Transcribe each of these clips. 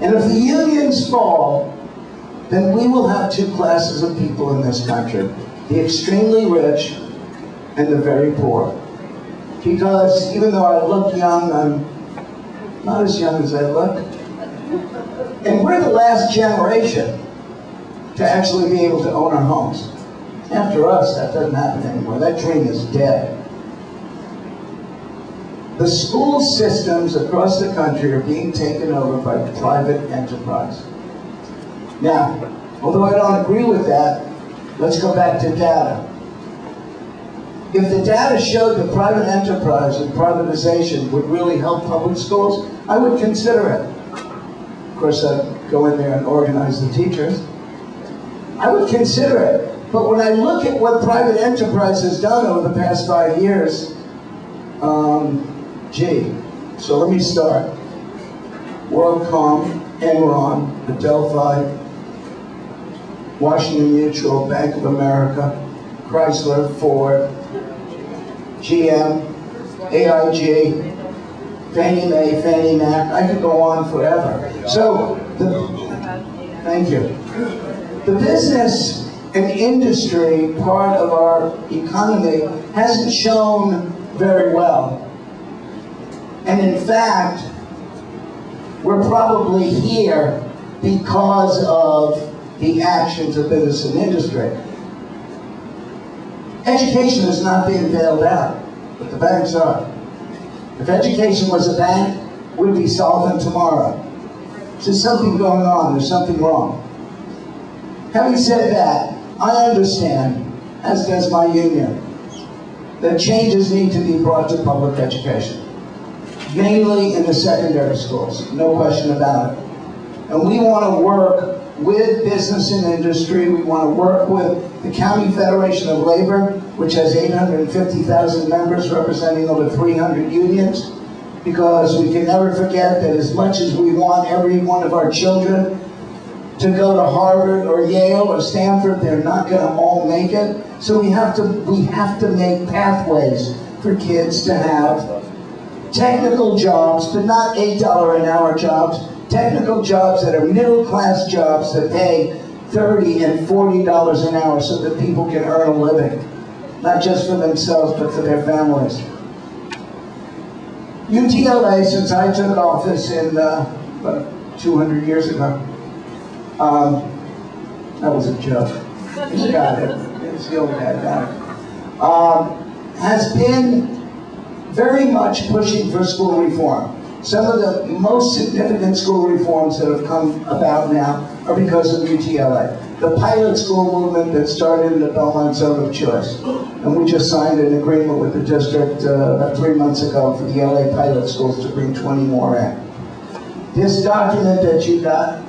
And if the unions fall, then we will have two classes of people in this country, the extremely rich and the very poor. Because even though I look young, I'm not as young as I look. And we're the last generation to actually be able to own our homes. After us, that doesn't happen anymore. That dream is dead. The school systems across the country are being taken over by private enterprise. Now, although I don't agree with that, let's go back to data. If the data showed that private enterprise and privatization would really help public schools, I would consider it. Of course, I'd go in there and organize the teachers. I would consider it. But when I look at what private enterprise has done over the past 5 years, so let me start. WorldCom, Enron, Duffy, Washington Mutual, Bank of America, Chrysler, Ford, GM, AIG, Fannie Mae, Fannie Mac. I could go on forever. So, thank you. The business and industry part of our economy hasn't shown very well. And in fact, we're probably here because of the actions of business and industry. Education is not being bailed out, but the banks are. If education was a bank, we'd be solvent tomorrow. There's something going on, there's something wrong. Having said that, I understand, as does my union, that changes need to be brought to public education, mainly in the secondary schools, no question about it. And we want to work with business and industry. We want to work with the County Federation of Labor, which has 850,000 members representing over 300 unions, because we can never forget that as much as we want every one of our children to go to Harvard or Yale or Stanford, they're not going to all make it. So we have to make pathways for kids to have technical jobs, but not $8 an hour jobs, technical jobs that are middle-class jobs that pay $30 and $40 an hour so that people can earn a living, not just for themselves, but for their families. U.T.L.A., since I took office in about 200 years ago, that was a joke. You got it. It's the old guy got it. Has been very much pushing for school reform. Some of the most significant school reforms that have come about now are because of U.T.L.A. The pilot school movement that started in the Belmont Zone of Choice. And we just signed an agreement with the district about 3 months ago for the L.A. pilot schools to bring 20 more in. This document that you got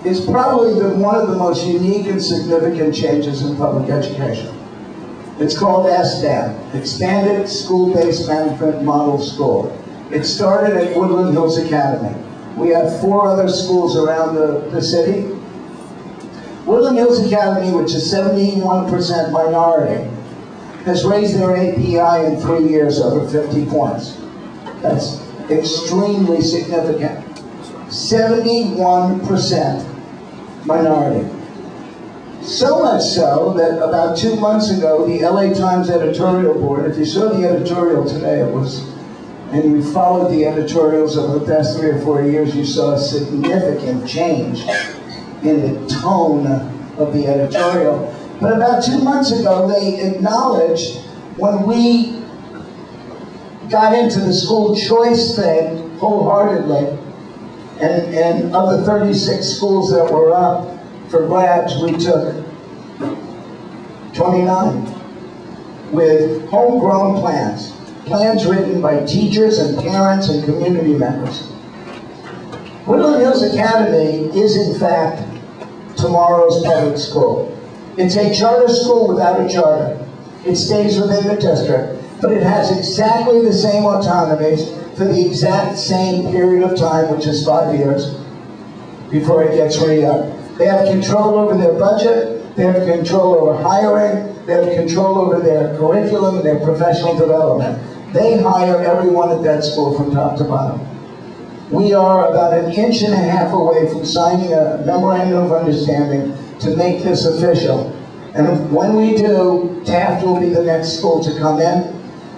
is probably one of the most unique and significant changes in public education. It's called SDAM, Expanded School-Based Management Model School. It started at Woodland Hills Academy. We have 4 other schools around the city. Woodland Hills Academy, which is 71% minority, has raised their API in 3 years over 50 points. That's extremely significant. 71% minority. So much so that about 2 months ago, the LA Times editorial board, if you saw the editorial today, and you followed the editorials over the past 3 or 4 years, you saw a significant change in the tone of the editorial. But about 2 months ago, they acknowledged when we got into the school choice thing wholeheartedly, and of the 36 schools that were up for grabs, we took 29 with homegrown plans. Plans written by teachers and parents and community members. Woodland Hills Academy is, in fact, tomorrow's public school. It's a charter school without a charter. It stays within the district, but it has exactly the same autonomies for the exact same period of time, which is 5 years, before it gets re-upped. They have control over their budget, they have control over hiring, they have control over their curriculum and their professional development. They hire everyone at that school from top to bottom. We are about an inch and a half away from signing a memorandum of understanding to make this official. And when we do, Taft will be the next school to come in.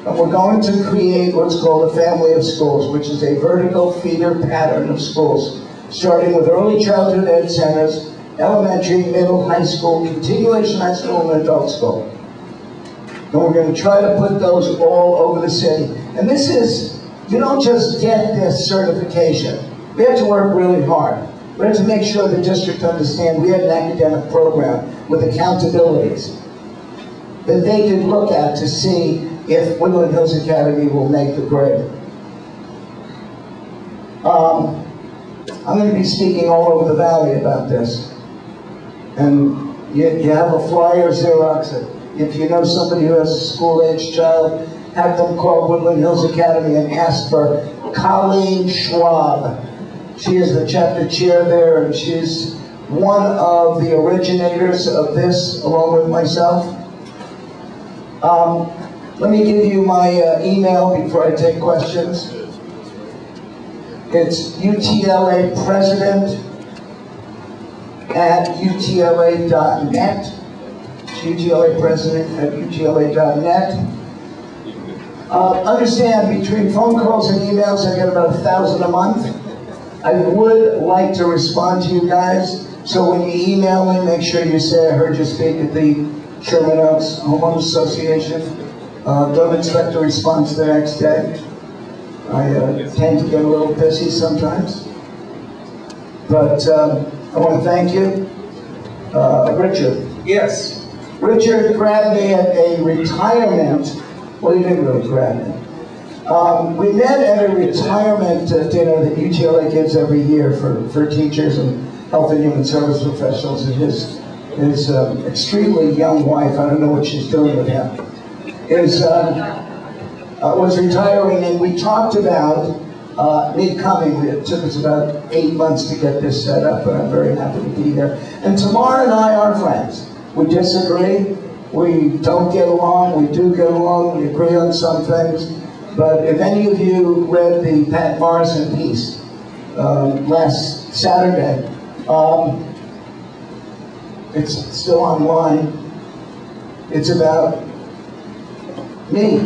And we're going to create what's called a family of schools, which is a vertical feeder pattern of schools, starting with early childhood ed centers, elementary, middle, high school, continuation high school, and adult school. And we're going to try to put those all over the city. And this is, you don't just get this certification. We have to work really hard. We have to make sure the district understands we have an academic program with accountabilities that they can look at to see if Woodland Hills Academy will make the grade. I'm going to be speaking all over the valley about this. And you have a flyer, Xerox. If you know somebody who has a school-age child, have them call Woodland Hills Academy and ask for Colleen Schwab. She is the chapter chair there, and she's one of the originators of this, along with myself. Let me give you my email before I take questions. It's U.T.L.A. president at U.T.L.A.net. U.T.L.A. president at U.T.L.A.net. Understand, between phone calls and emails, I get about 1,000 a month. I would like to respond to you guys, so when you email me, make sure you say I heard you speak at the Sherman Oaks Homeowners Association. Don't expect a response the next day. I tend to get a little busy sometimes. But I want to thank you. Richard. Yes. Richard grabbed me at a retirement. Well, he didn't really grab me. We met at a retirement dinner that U.T.L.A. gives every year for teachers and health and human service professionals. And his extremely young wife, I don't know what she's doing with him, was retiring, and we talked about me coming. It took us about 8 months to get this set up, but I'm very happy to be here. And Tamara and I are friends. We disagree, we don't get along, we do get along, we agree on some things. But if any of you read the Pat Morrison piece last Saturday, it's still online. It's about me.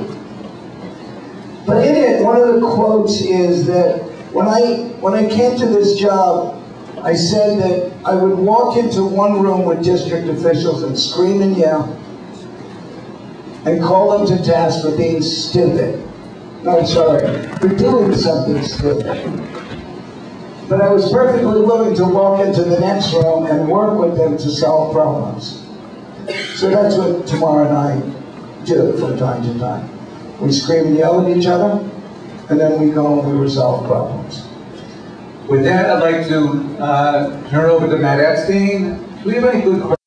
But in it, one of the quotes is that when I came to this job, I said that I would walk into one room with district officials and scream and yell and call them to task for being stupid. No, sorry, for doing something stupid. But I was perfectly willing to walk into the next room and work with them to solve problems. So that's what Tamara and I do from time to time. We scream and yell at each other, and then we go and we resolve problems. With that, I'd like to turn it over to Matt Epstein. Do we have any good questions?